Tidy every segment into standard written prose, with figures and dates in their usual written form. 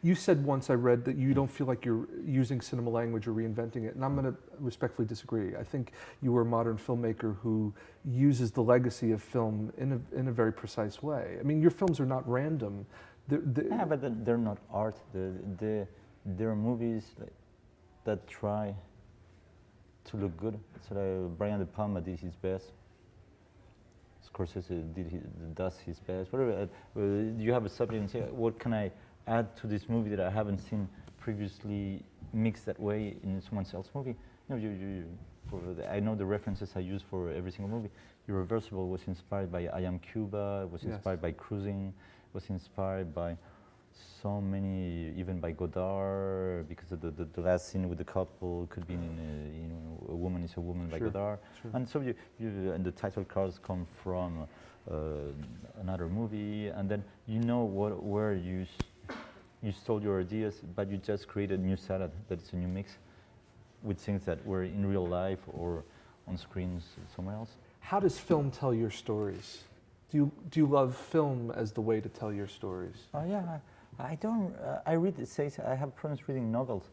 You said once, I read, that you don't feel like you're using cinema language or reinventing it, and I'm going to respectfully disagree. I think you are a modern filmmaker who uses the legacy of film in a very precise way. I mean, your films are not random. Yeah, but they're not art. They're movies that try to look good. So Brian De Palma did his best. Scorsese does his best. Whatever. You have a subject and say, what can I add to this movie that I haven't seen previously mixed that way in someone else's movie? No, I know the references I use for every single movie. Irreversible was inspired by I Am Cuba, was inspired by Cruising, was inspired by so many, even by Godard, because of the last scene with the couple could be in A Woman is a Woman by Godard. Sure. And so and the title cards come from another movie, and then you know where you stole your ideas, but you just created a new salad that is a new mix with things that were in real life or on screens somewhere else. How does film tell your stories? Do you love film as the way to tell your stories? Oh yeah, I don't. I read essays. I have problems reading novels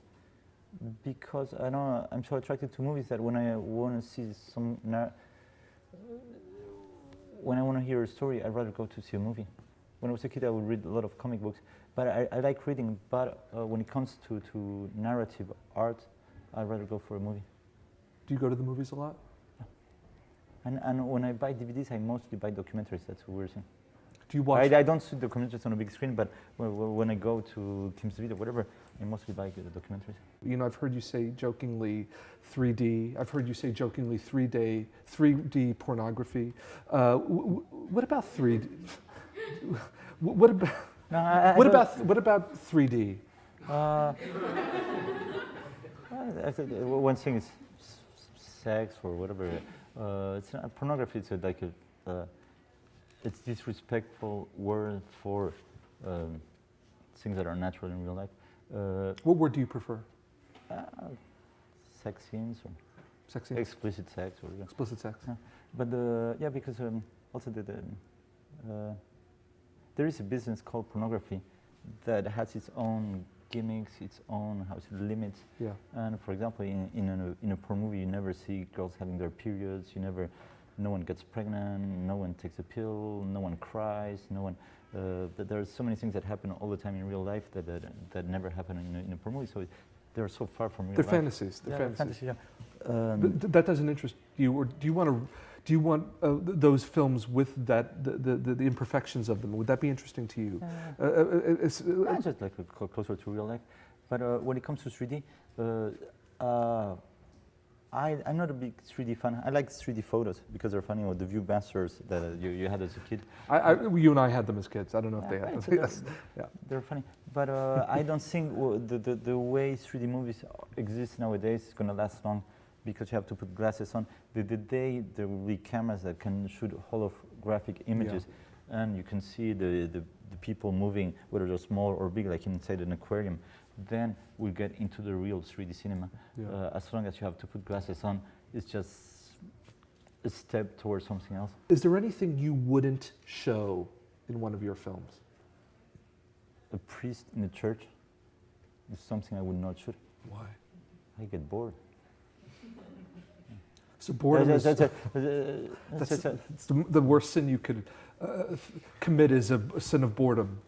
because I'm so attracted to movies that when I want to see when I want to hear a story, I'd rather go to see a movie. When I was a kid, I would read a lot of comic books, but I like reading. But when it comes to narrative art, I'd rather go for a movie. Do you go to the movies a lot? And when I buy DVDs, I mostly buy documentaries. That's a weird thing. Do you watch? I don't see documentaries on a big screen, but when I go to Kim's Video, whatever, I mostly buy the documentaries. You know, I've heard you say jokingly 3D. I've heard you say jokingly 3D pornography. What about 3D? What about? No, what about 3D? One thing is sex or whatever. It's not pornography. It's it's disrespectful word for things that are natural in real life. What word do you prefer? Sex scenes or sex scenes? Explicit sex or explicit sex. Yeah. But because also there is a business called pornography that has its own gimmicks, its own limits. Yeah. And for example, in a porn movie, you never see girls having their periods. No one gets pregnant. No one takes a pill. No one cries. No one. There are so many things that happen all the time in real life that never happen in a porn movie. So they're so far from real life. They're fantasies. They're fantasies. Yeah. That doesn't interest you, or do you want those films with the imperfections of them? Would that be interesting to you? It's just like closer to real life. But when it comes to 3D, I'm not a big 3D fan. I like 3D photos because they're funny, or the Viewmasters that you had as a kid. You and I had them as kids. I don't know if they had them. Yes. Yeah. They're funny. But I don't think the way 3D movies exist nowadays is going to last long, because you have to put glasses on. The day there will be cameras that can shoot holographic images, and you can see the people moving, whether they're small or big, like inside an aquarium, then we'll get into the real 3D cinema. Yeah. As long as you have to put glasses on, it's just a step towards something else. Is there anything you wouldn't show in one of your films? A priest in a church is something I would not shoot. Why? I get bored. So boredom is the worst sin you could commit is a sin of boredom.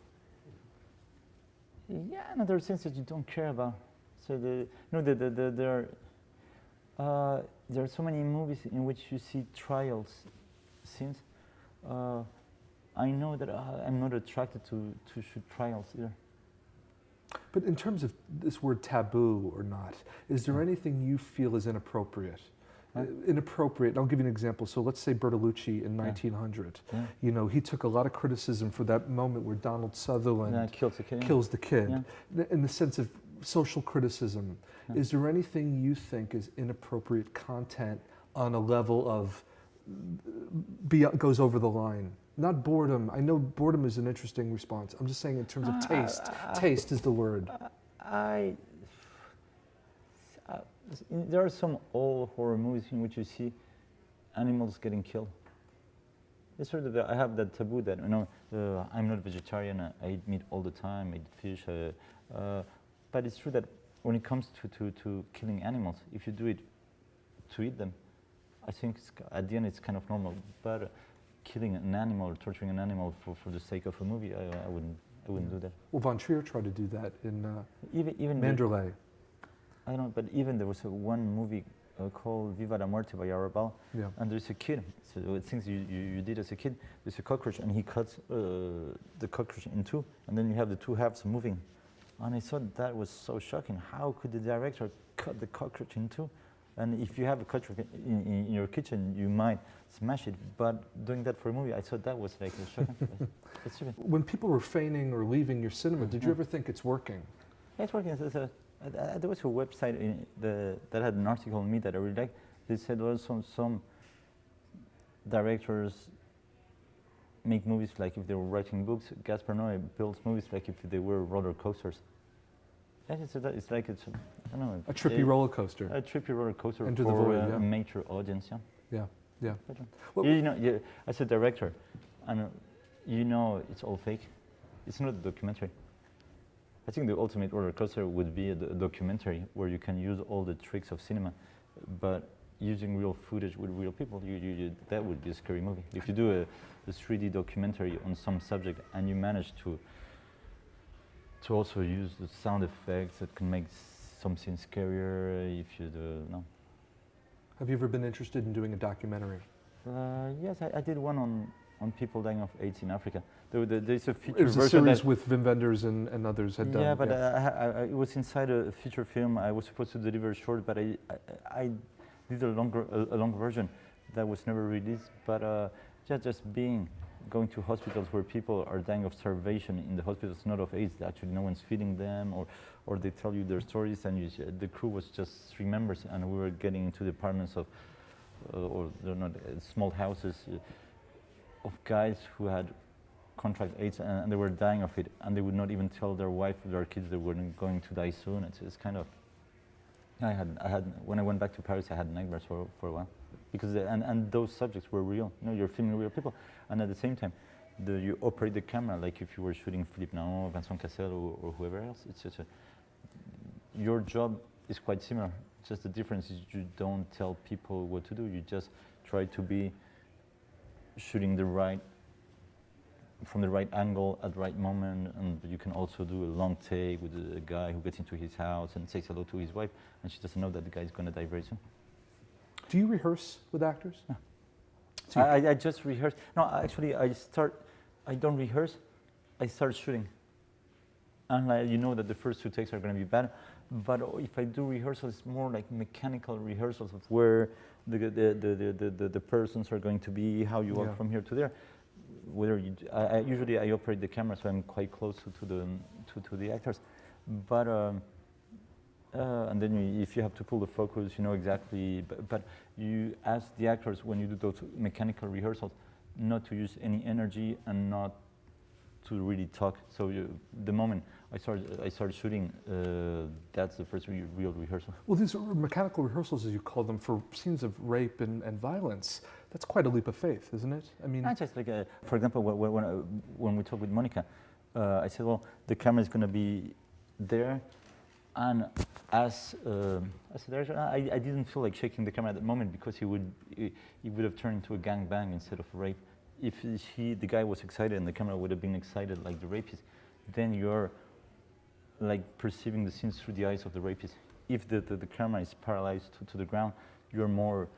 Yeah, and there are things that you don't care about. So there are so many movies in which you see trials scenes. I know that I'm not attracted to shoot trials either. But in terms of this word taboo or not, is there anything you feel is inappropriate? Inappropriate. I'll give you an example. So let's say Bertolucci in 1900. Yeah. You know, he took a lot of criticism for that moment where Donald Sutherland kills the kid. Yeah. In the sense of social criticism, is there anything you think is inappropriate content on a level of goes over the line? Not boredom. I know boredom is an interesting response. I'm just saying in terms of taste. Taste is the word. There are some old horror movies in which you see animals getting killed. it's sort of I have that taboo that I'm not vegetarian. I eat meat all the time. I eat fish. But it's true that when it comes to killing animals, if you do it to eat them, I think at the end it's kind of normal. But killing an animal or torturing an animal for the sake of a movie, I wouldn't do that. Well, Von Trier tried to do that in Even Mandalay. I don't know, but even there was one movie called Viva la Muerte by Arabal, Yeah. and there's a kid, so things you did as a kid, there's a cockroach, and he cuts the cockroach in two, and then you have the two halves moving. And I thought that was so shocking. How could the director cut the cockroach in two? And if you have a cockroach in your kitchen, you might smash it, but doing that for a movie, I thought that was like shocking. It's stupid. When people were feigning or leaving your cinema, did you ever think it's working? Yeah, it's working. There was a website that had an article on me that I really liked. They said also some directors make movies like if they were writing books. Gaspar Noe builds movies like if they were roller coasters. And it's like I don't know. A trippy roller coaster. A trippy roller coaster Enter for the Void, a yeah. major audience. Yeah. Yeah, yeah. But, Well- as a director, and it's all fake. It's not a documentary. I think the ultimate roller coaster would be a documentary where you can use all the tricks of cinema, but using real footage with real people, that would be a scary movie. If you do a 3D documentary on some subject and you manage to also use the sound effects that can make something scarier, if you do, no. Have you ever been interested in doing a documentary? Yes, I did one on people dying of AIDS in Africa. There's a feature It was a version series that, with Wim Wenders and others had done. yeah, but it was inside a feature film. I was supposed to deliver short, but I did a long version that was never released. But just going to hospitals where people are dying of starvation in the hospitals, not of AIDS. Actually, no one's feeding them, or they tell you their stories, and the crew was just 3 members, and we were getting into the apartments of, or they're not small houses of guys who had contract AIDS and they were dying of it, and they would not even tell their wife or their kids they were going to die soon. It's kind of. I had when I went back to Paris, I had nightmares for a while, because and those subjects were real. You're filming real people, and at the same time, you operate the camera like if you were shooting Philippe Naon, Vincent Cassel, or whoever else. It's just your job is quite similar. Just the difference is you don't tell people what to do. You just try to be shooting from the right angle at the right moment, and you can also do a long take with a guy who gets into his house and says hello to his wife, and she doesn't know that the guy is going to die very soon. Do you rehearse with actors? No. So I just rehearse. No, actually, I don't rehearse. I start shooting. And that the first 2 takes are going to be bad. But if I do rehearsals, it's more like mechanical rehearsals of where the persons are going to be, how you walk from here to there. Whether usually I operate the camera, so I'm quite close to the actors. But and then if you have to pull the focus, you know exactly. But you ask the actors when you do those mechanical rehearsals not to use any energy and not to really talk. So the moment I start shooting, that's the first real rehearsal. Well, these are mechanical rehearsals, as you call them, for scenes of rape and violence. That's quite a leap of faith, isn't it? I mean, not just like, for example, when we talk with Monica, I said, well, the camera is going to be there, and as a director, I didn't feel like shaking the camera at that moment because it would have turned into a gangbang instead of a rape. If the guy was excited and the camera would have been excited like the rapist, then you're like perceiving the scenes through the eyes of the rapist. If the camera is paralyzed to the ground, you're more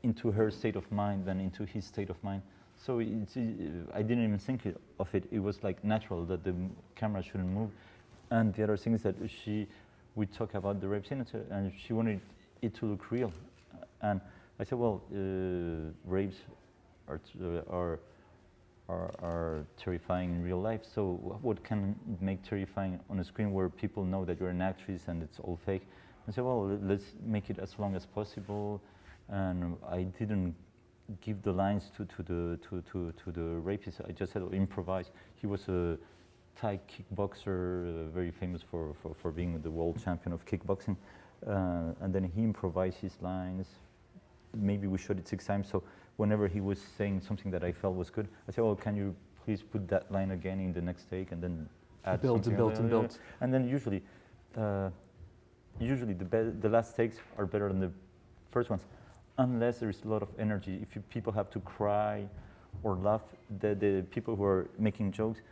into her state of mind than into his state of mind. So I didn't even think of it. It was like natural that the camera shouldn't move. And the other thing is that we talk about the rape scene, and she wanted it to look real. And I said, well, rapes are terrifying in real life. So what can make terrifying on a screen where people know that you're an actress and it's all fake? I said, well, let's make it as long as possible. And I didn't give the lines to the rapist. I just said improvise. He was a Thai kickboxer, very famous for being the world champion of kickboxing. And then he improvised his lines. Maybe we shot it 6 times. So whenever he was saying something that I felt was good, I say, oh, can you please put that line again in the next take, and then add build something. and build and build. And then usually the last takes are better than the first ones, unless there is a lot of energy. If people have to cry or laugh, the people who are making jokes,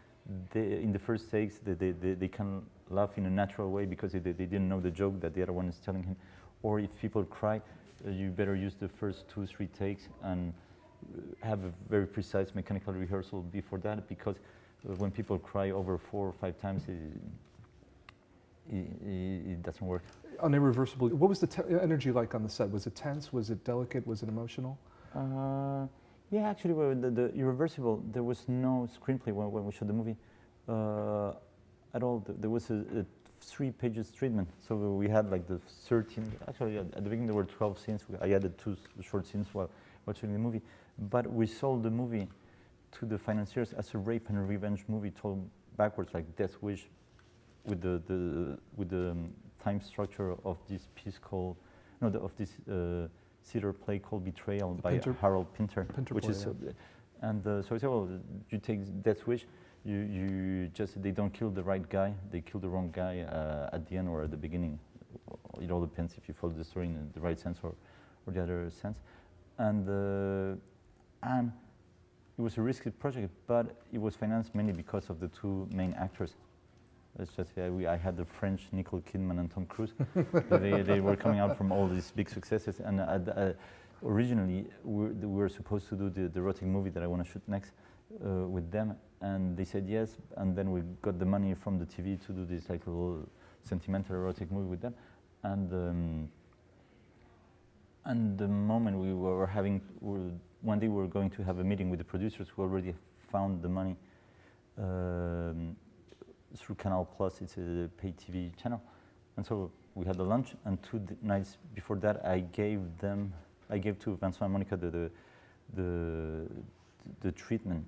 in the first takes, they can laugh in a natural way because they didn't know the joke that the other one is telling him. Or if people cry, you better use the first 2-3 takes and have a very precise mechanical rehearsal before that, because when people cry over 4 or 5 times, it doesn't work. On Irreversible, what was the energy like on the set? Was it tense? Was it delicate? Was it emotional? Yeah, actually, the Irreversible, there was no screenplay when we shot the movie at all. There was a 3 pages treatment. So we had like the 13, actually at the beginning there were 12 scenes. I added 2 short scenes while shooting the movie. But we sold the movie to the financiers as a rape and revenge movie told backwards, like Death Wish, with the time structure of this piece called, of this theater play called Betrayal by Harold Pinter, which is, and so I said, well, you take Death Wish, you just, they don't kill the right guy, they kill the wrong guy at the end or at the beginning. It all depends if you follow the story in the right sense or the other sense. And it was a risky project, but it was financed mainly because of the 2 main actors. It's just, I had the French Nicole Kidman and Tom Cruise. They were coming out from all these big successes, and originally we were supposed to do the erotic movie that I want to shoot next with them, and they said yes, and then we got the money from the TV to do this like little sentimental erotic movie with them, and the moment we were having, one day we were going to have a meeting with the producers who already found the money through Canal Plus. It's a paid TV channel, and so we had the lunch. And 2 nights before that, I gave to Vincent and Monica the treatment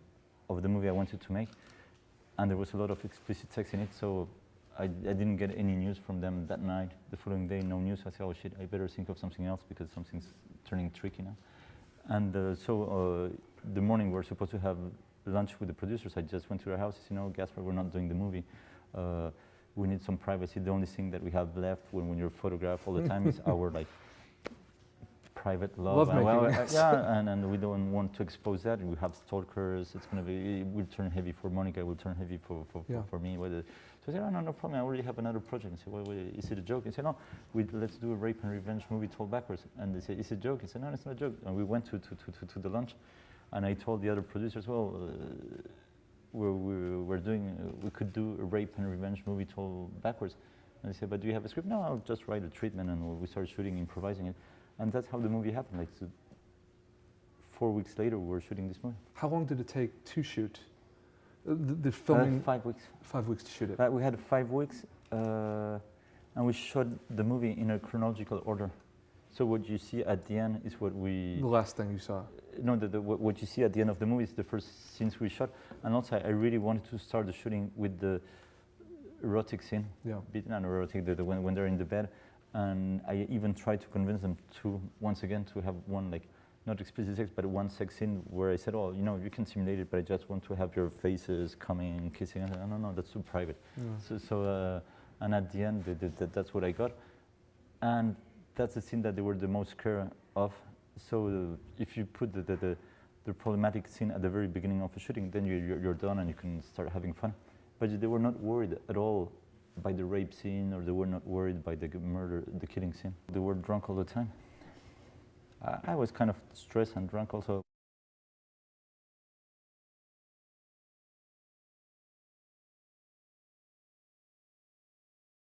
of the movie I wanted to make, and there was a lot of explicit sex in it. So I didn't get any news from them that night. The following day, no news. I said, oh shit, I better think of something else because something's turning tricky now. And so the morning we were supposed to have lunch with the producers. I just went to their house. I said, Gaspar, we're not doing the movie. We need some privacy. The only thing that we have left when you're photographed all the time is our like private love. And we don't want to expose that. We have stalkers. It's gonna be. It will turn heavy for Monica. It will turn heavy for me. So I said, no problem. I already have another project. I said, wait, is it a joke? I said, no. Let's do a rape and revenge movie told backwards. And they said, is it a joke? I said, no, it's not a joke. And we went to the lunch. And I told the other producers, well, we could do a rape and revenge movie told backwards. And they said, but do you have a script? No, I'll just write a treatment, and we started shooting, improvising it. And that's how the movie happened. Like 4 weeks later, we were shooting this movie. How long did it take to shoot? The filming? 5 weeks. 5 weeks to shoot it. We had 5 weeks, and we shot the movie in a chronological order. So what you see at the end is what we... The last thing you saw. No, what you see at the end of the movie is the first scenes we shot. And also, I really wanted to start the shooting with the erotic scene. Yeah. Not erotic, when they're in the bed. And I even tried to convince them to, once again, to have one, like, not explicit sex, but one sex scene where I said, oh, you can simulate it, but I just want to have your faces coming, kissing. I said, no, that's too private. Yeah. And at the end, that's what I got. And that's the scene that they were the most scared of. So if you put the problematic scene at the very beginning of a shooting, then you're done and you can start having fun. But they were not worried at all by the rape scene, or they were not worried by the murder, the killing scene. They were drunk all the time. I was kind of stressed and drunk also.